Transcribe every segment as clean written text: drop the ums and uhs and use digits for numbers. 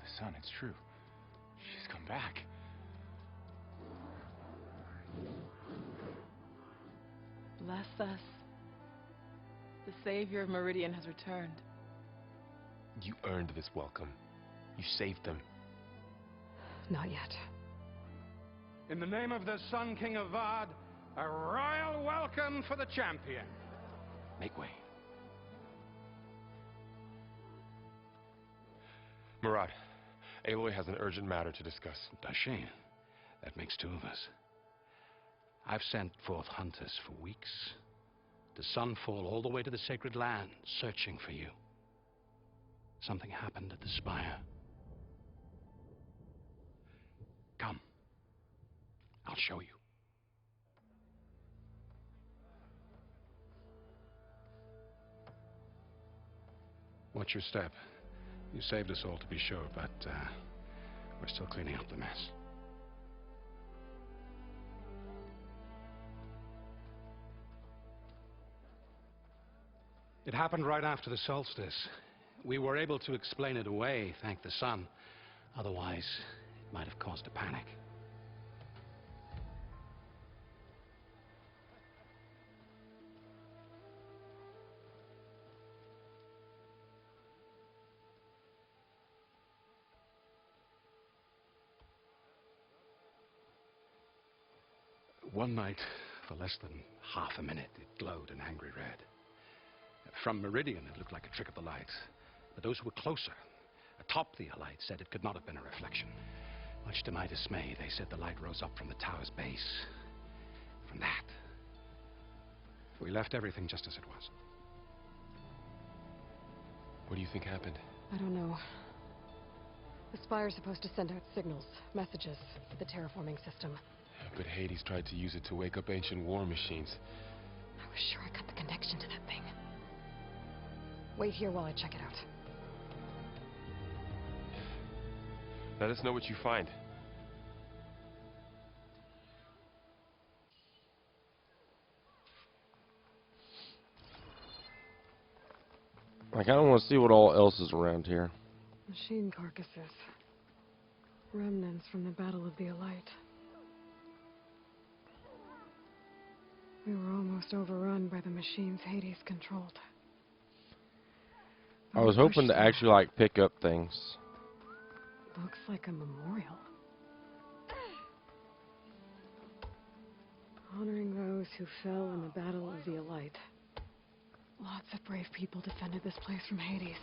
The sun, it's true. She's come back. Bless us. The Savior of Meridian has returned. You earned this welcome. You saved them. Not yet. In the name of the Sun King of Vard, a royal welcome for the champion. Make way. Murad, Aloy has an urgent matter to discuss. Dashane, that makes two of us. I've sent forth hunters for weeks to Sunfall all the way to the Sacred Land, searching for you. Something happened at the spire. Come. I'll show you. Watch your step. You saved us all, to be sure, but we're still cleaning up the mess. It happened right after the solstice. We were able to explain it away, thank the sun. Otherwise, it might have caused a panic. One night, for less than half a minute, it glowed an angry red. From Meridian, it looked like a trick of the light. But those who were closer, atop the light, said it could not have been a reflection. Much to my dismay, they said the light rose up from the tower's base. From that, we left everything just as it was. What do you think happened? I don't know. The Spire's supposed to send out signals, messages, for the terraforming system. But Hades tried to use it to wake up ancient war machines. I was sure I cut the connection to that thing. Wait here while I check it out. Let us know what you find. I kind of want to see what all else is around here. Machine carcasses. Remnants from the Battle of the Elite. We were almost overrun by the machines Hades controlled. I was hoping to actually, like, pick up things. Looks like a memorial. Honoring those who fell in the Battle of the Elite. Lots of brave people defended this place from Hades.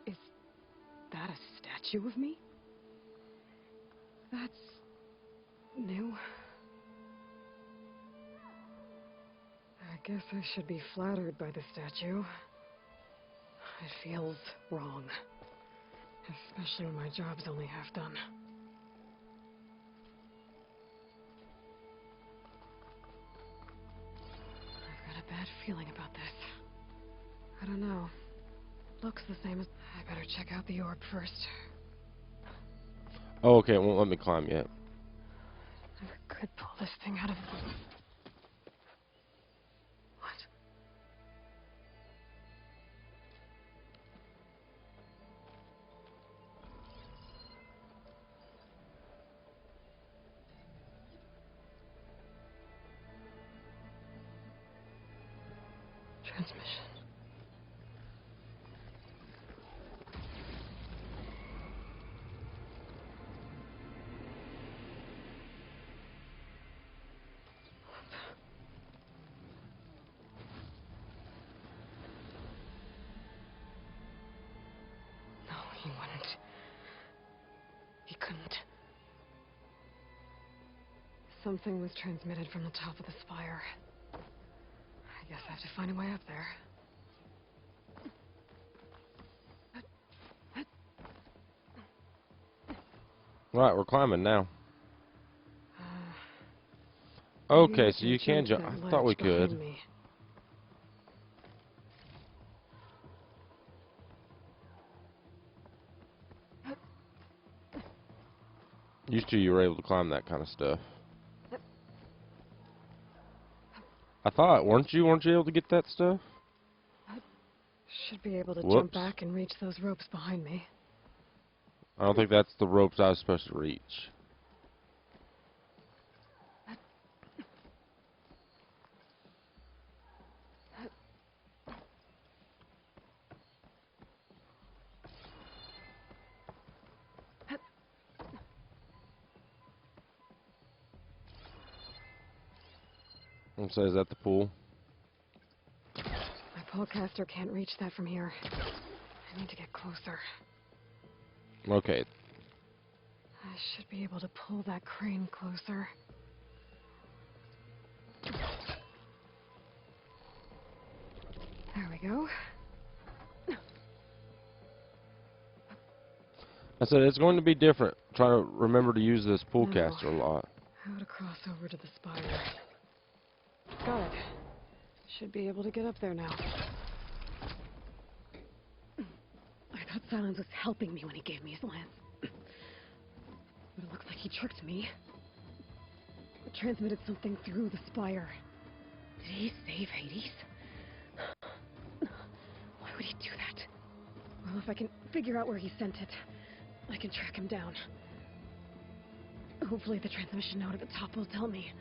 Is that a statue of me? That's new. I guess I should be flattered by the statue. It feels wrong. Especially when my job's only half done. I've got a bad feeling about this. I don't know. Looks the same as... I better check out the orb first. Oh, okay, it won't let me climb yet. I could pull this thing out of... What? Transmission. No, he wouldn't. He couldn't. Something was transmitted from the top of the spire. I guess I have to find a way up there. Right, we're climbing now. Okay, so you can jump. I thought we could. Used to, you were able to climb that kind of stuff. I thought, weren't you able to get that stuff? Should be able to Whoops. jump back and reach those ropes behind me. I don't think that's the ropes I was supposed to reach. And so is that the pool? My polecaster can't reach that from here. I need to get closer. Okay. I should be able to pull that crane closer. There we go. I said it's going to be different. Try to remember to use this polecaster a lot. How to cross over to the spire. Got it. Should be able to get up there now. I thought Silence was helping me when he gave me his lance. But it looks like he tricked me. It transmitted something through the spire. Did he save Hades? Why would he do that? Well, if I can figure out where he sent it, I can track him down. Hopefully the transmission note at the top will tell me.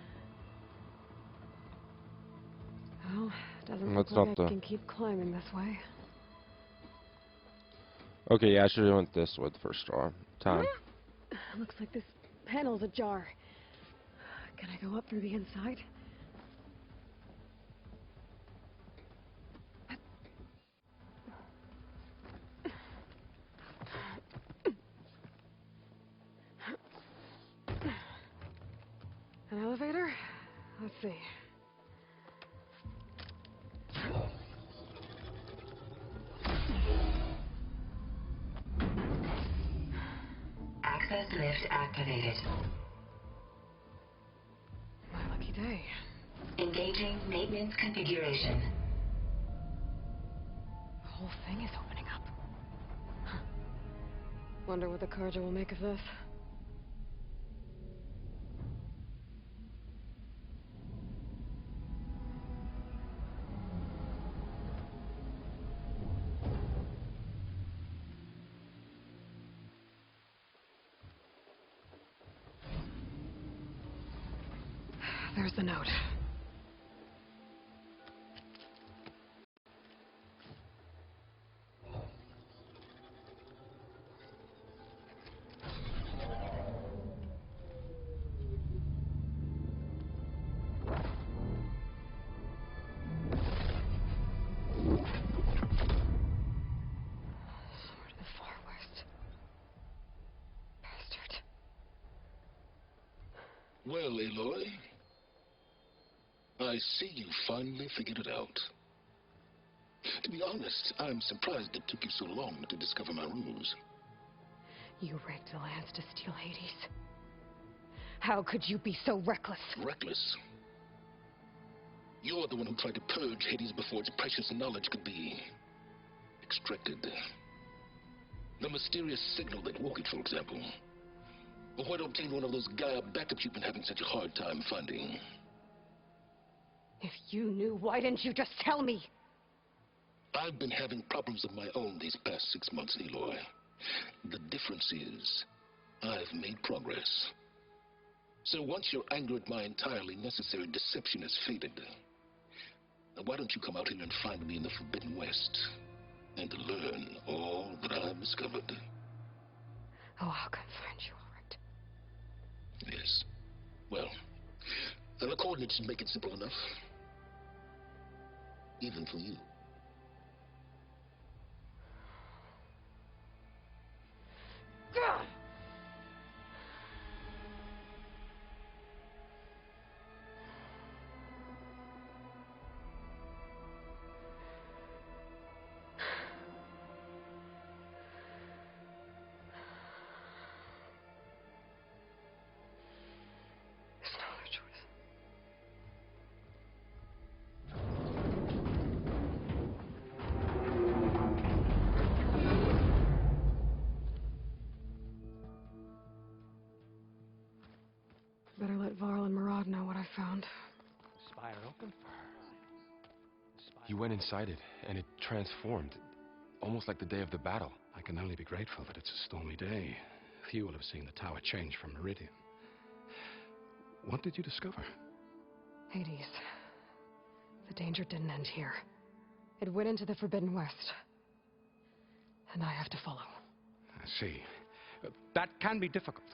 Well, doesn't look like I can keep climbing this way. Okay, yeah, I should have went this way the first time. Looks like this panel's ajar. Can I go up through the inside? An elevator? Let's see. Access lift activated. My lucky day. Engaging maintenance configuration. The whole thing is opening up. Huh. Wonder what the Carja will make of this. There's the note. Somewhere to the far west. Bastard. Well, Aloy, I see you finally figured it out. To be honest, I'm surprised it took you so long to discover my ruse. You rigged the lance to steal Hades. How could you be so reckless? Reckless? You're the one who tried to purge Hades before its precious knowledge could be extracted. The mysterious signal that woke it, for example. Or why to obtain one of those Gaia backups you've been having such a hard time finding. If you knew, why didn't you just tell me? I've been having problems of my own these past 6 months, Aloy. The difference is, I've made progress. So once your anger at my entirely necessary deception has faded, why don't you come out here and find me in the Forbidden West, and learn all that I've discovered? Oh, I'll come find you, all right. Yes. Well, the coordinates make it simple enough. Even for you. There's no other choice. Better let Varl and Murad know what I found. Spire open? You went inside it, and it transformed, almost like the day of the battle. I can only be grateful that it's a stormy day. Few will have seen the tower change from Meridian. What did you discover? Hades. The danger didn't end here. It went into the Forbidden West. And I have to follow. I see. That can be difficult.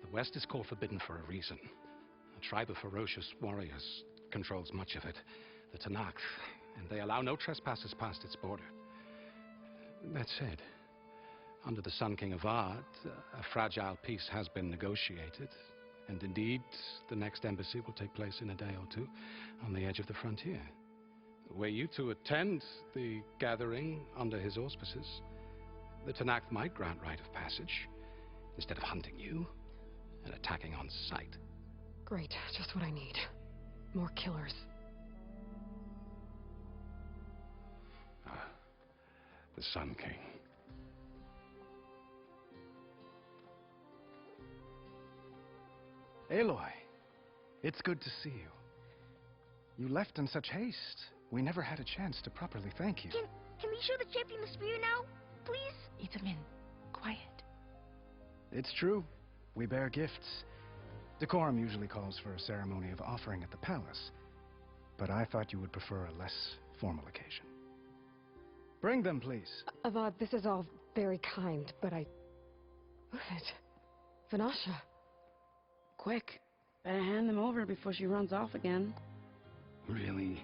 The West is called Forbidden for a reason. A tribe of ferocious warriors controls much of it, the Tanakh, and they allow no trespassers past its border. That said, under the Sun King of Ard, a fragile peace has been negotiated, and indeed, the next embassy will take place in a day or two on the edge of the frontier. Were you to attend the gathering under his auspices, the Tanakh might grant right of passage, instead of hunting you and attacking on sight. Great, just what I need. More killers. The Sun King. Aloy, it's good to see you. You left in such haste. We never had a chance to properly thank you. Can we show the champion the spear now? Please? Itamin, quiet. It's true. We bear gifts. Decorum usually calls for a ceremony of offering at the palace, but I thought you would prefer a less formal occasion. Bring them, please. Avad, this is all very kind, but Move it. Vanasha. Quick. Better hand them over before she runs off again. Really?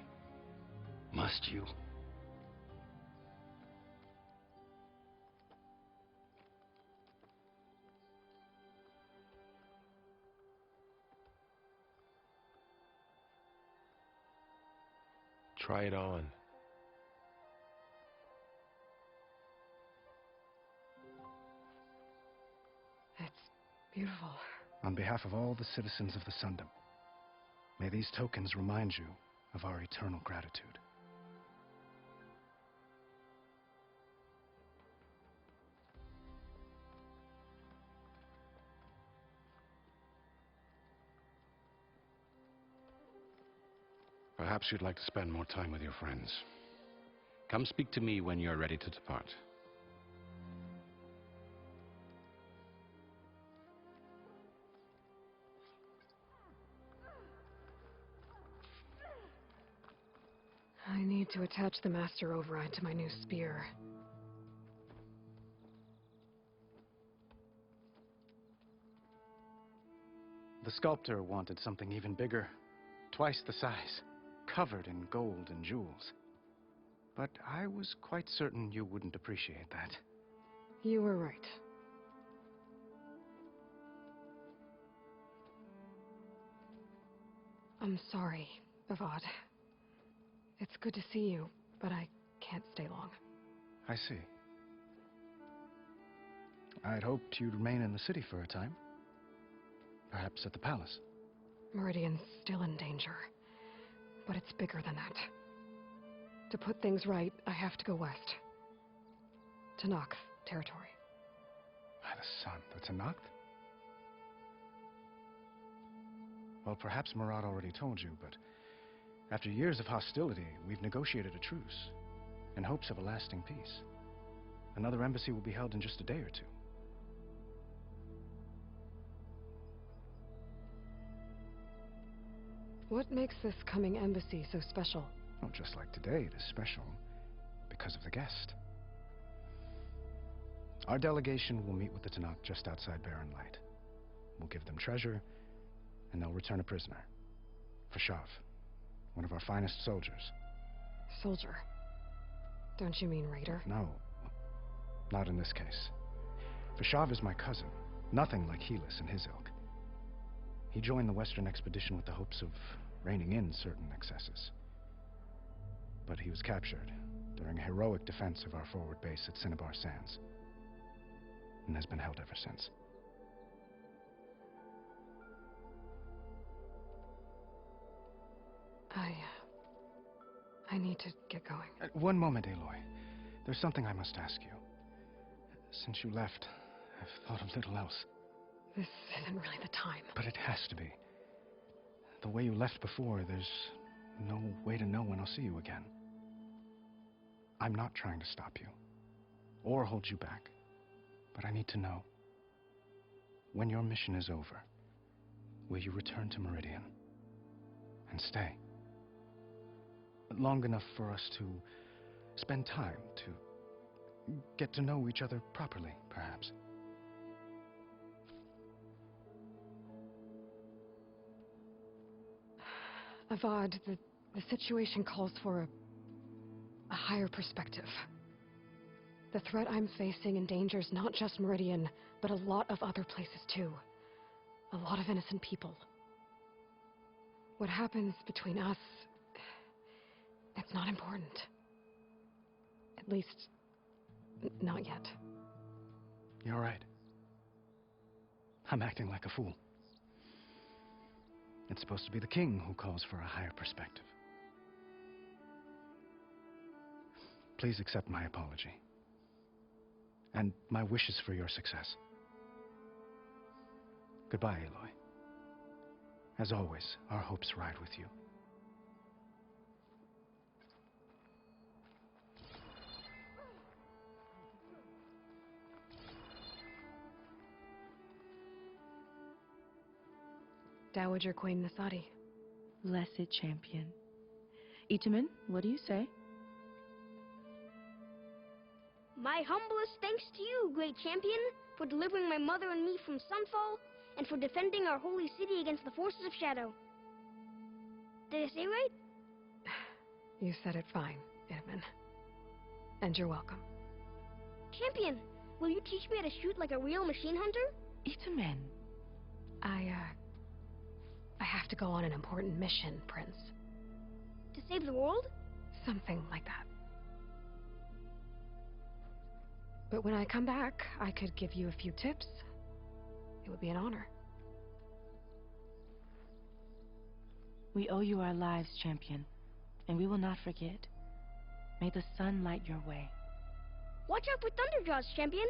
Must you? Try it on. It's beautiful. On behalf of all the citizens of the Sundom, may these tokens remind you of our eternal gratitude. Perhaps you'd like to spend more time with your friends. Come speak to me when you're ready to depart. I need to attach the master override to my new spear. The sculptor wanted something even bigger, twice the size, covered in gold and jewels. But I was quite certain you wouldn't appreciate that. You were right. I'm sorry, Avad. It's good to see you, but I can't stay long. I see. I'd hoped you'd remain in the city for a time. Perhaps at the palace. Meridian's still in danger, but it's bigger than that. To put things right, I have to go west. To Nox territory. By the sun, the Tanakh? Well, perhaps Murad already told you, but after years of hostility, we've negotiated a truce in hopes of a lasting peace. Another embassy will be held in just a day or two. What makes this coming embassy so special? Oh, just like today, it is special because of the guest. Our delegation will meet with the Tanakh just outside Barren Light. We'll give them treasure, and they'll return a prisoner. Fashav, one of our finest soldiers. Soldier? Don't you mean raider? No, not in this case. Fashav is my cousin, nothing like Helis and his ilk. He joined the Western expedition with the hopes of reining in certain excesses. But he was captured during a heroic defense of our forward base at Cinnabar Sands, and has been held ever since. I need to get going. One moment, Aloy. There's something I must ask you. Since you left, I've thought of little else. This isn't really the time. But it has to be. The way you left before, there's no way to know when I'll see you again. I'm not trying to stop you or hold you back, but I need to know, when your mission is over, will you return to Meridian and stay? Long enough for us to spend time, to get to know each other properly, perhaps. Avad, the situation calls for a higher perspective. The threat I'm facing endangers not just Meridian, but a lot of other places too. A lot of innocent people. What happens between us, it's not important. At least, not yet. You're right. I'm acting like a fool. It's supposed to be the king who calls for a higher perspective. Please accept my apology. And my wishes for your success. Goodbye, Aloy. As always, our hopes ride with you. Dowager Queen Nasadi. Blessed champion. Itamen, what do you say? My humblest thanks to you, great champion, for delivering my mother and me from Sunfall, and for defending our holy city against the forces of Shadow. Did I say right? You said it fine, Edmund. And you're welcome. Champion, will you teach me how to shoot like a real machine hunter? Itamen. I have to go on an important mission, Prince. To save the world? Something like that. But when I come back, I could give you a few tips. It would be an honor. We owe you our lives, champion, and we will not forget. May the sun light your way. Watch out for Thunderjaws, champion!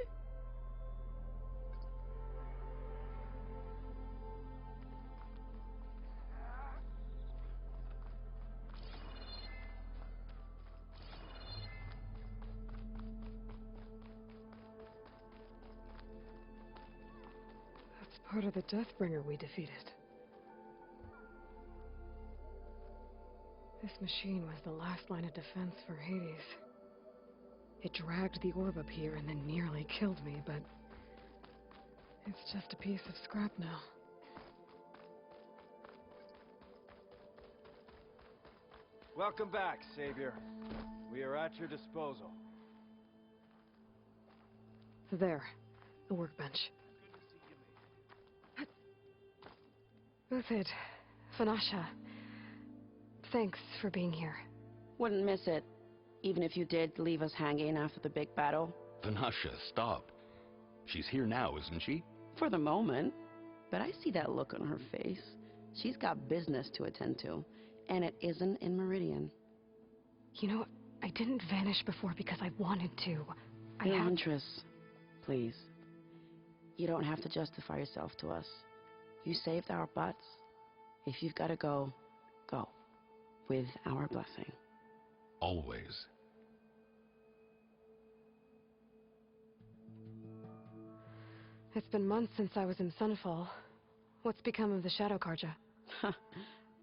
That's part of the Deathbringer we defeated. This machine was the last line of defense for Hades. It dragged the orb up here and then nearly killed me, but it's just a piece of scrap now. Welcome back, Savior. We are at your disposal. There, the workbench. Uthid, Fanasha, thanks for being here. Wouldn't miss it, even if you did leave us hanging after the big battle. Vanasha, stop. She's here now, isn't she? For the moment. But I see that look on her face. She's got business to attend to, and it isn't in Meridian. You know, I didn't vanish before because I wanted to. Huntress, please. You don't have to justify yourself to us. You saved our butts. If you've got to go, go. With our blessing. Always. It's been months since I was in Sunfall. What's become of the Shadow Karja?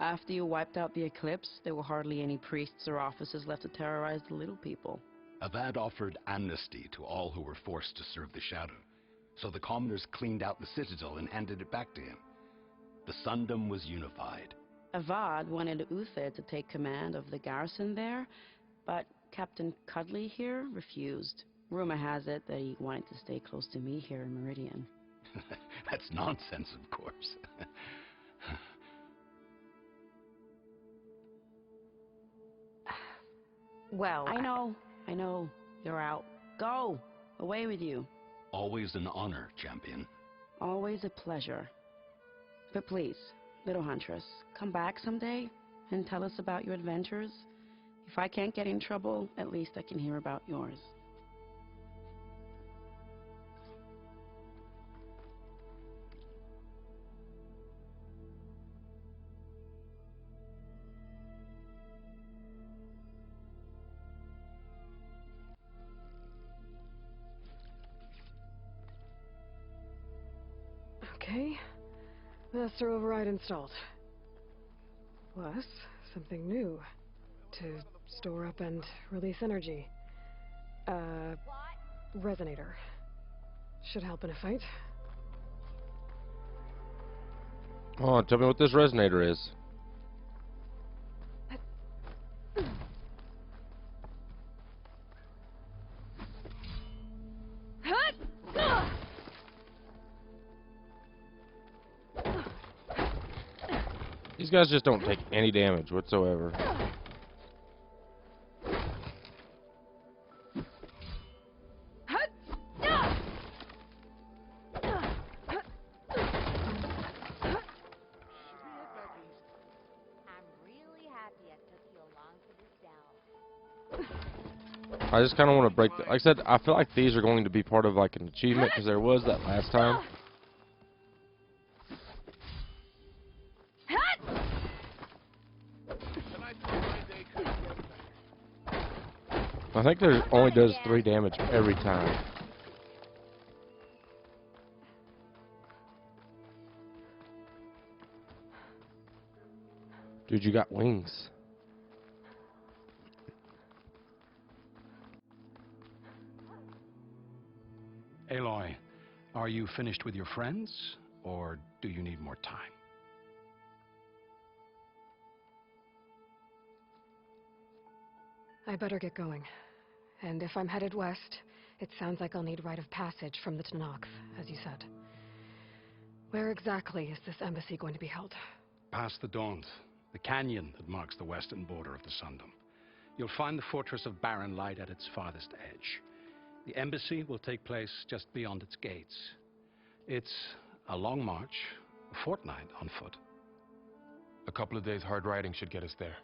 After you wiped out the eclipse, there were hardly any priests or officers left to terrorize the little people. Avad offered amnesty to all who were forced to serve the Shadow. So the commoners cleaned out the citadel and handed it back to him. The Sundom was unified. Avad wanted Uthid to take command of the garrison there, but Captain Cudley here refused. Rumor has it that he wanted to stay close to me here in Meridian. That's nonsense, of course. Well, I know. You're out. Go! Away with you. Always an honor, champion. Always a pleasure. But please, little Huntress, come back someday and tell us about your adventures. If I can't get in trouble, at least I can hear about yours. Okay. Master override installed. Plus, something new. To store up and release energy. Resonator. Should help in a fight. Oh, tell me what this resonator is. These guys just don't take any damage whatsoever. I just kind of want to break. Like I said, I feel like these are going to be part of like an achievement because there was that last time. I think there only does 3 damage every time. Dude, you got wings. Aloy, are you finished with your friends, or do you need more time? I better get going. And if I'm headed west, it sounds like I'll need rite of passage from the Tenakth, as you said. Where exactly is this embassy going to be held? Past the Daunt, the canyon that marks the western border of the Sundom. You'll find the fortress of Barren Light at its farthest edge. The embassy will take place just beyond its gates. It's a long march, a fortnight on foot. A couple of days hard riding should get us there.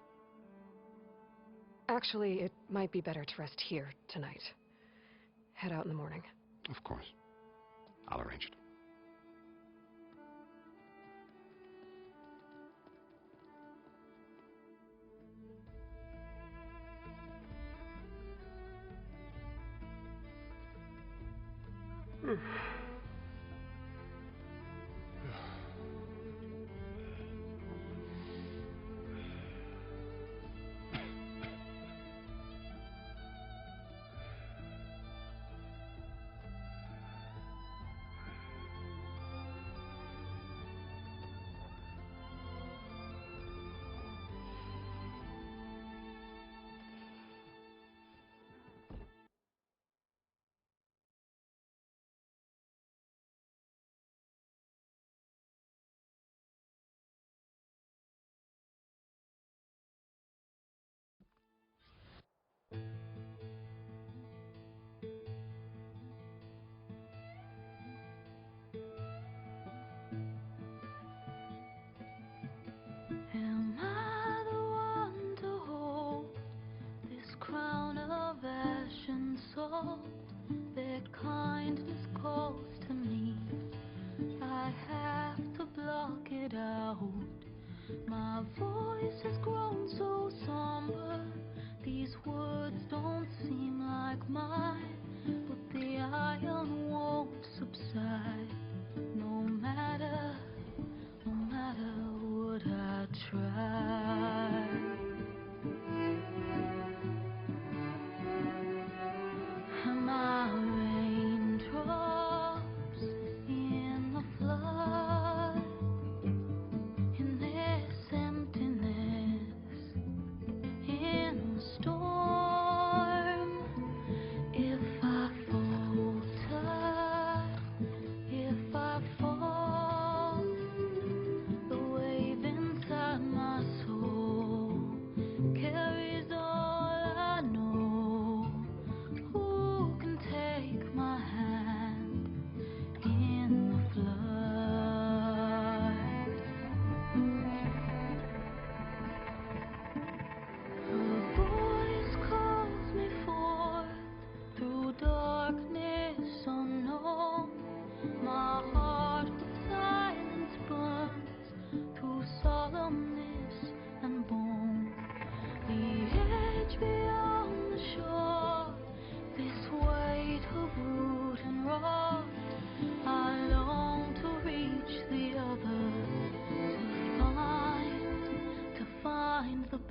Actually, it might be better to rest here tonight. Head out in the morning. Of course. I'll arrange it.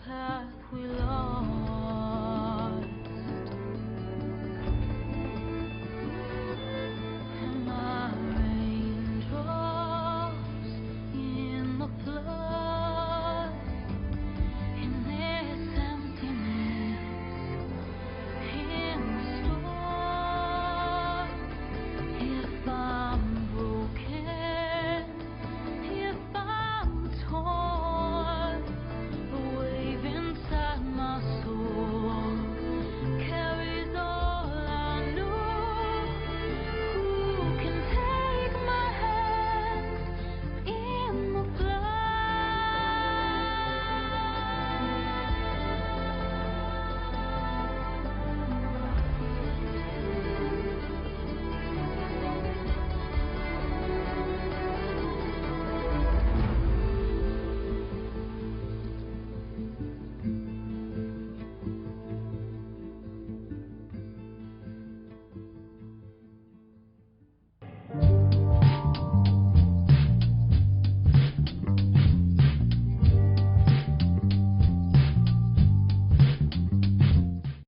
path we lost.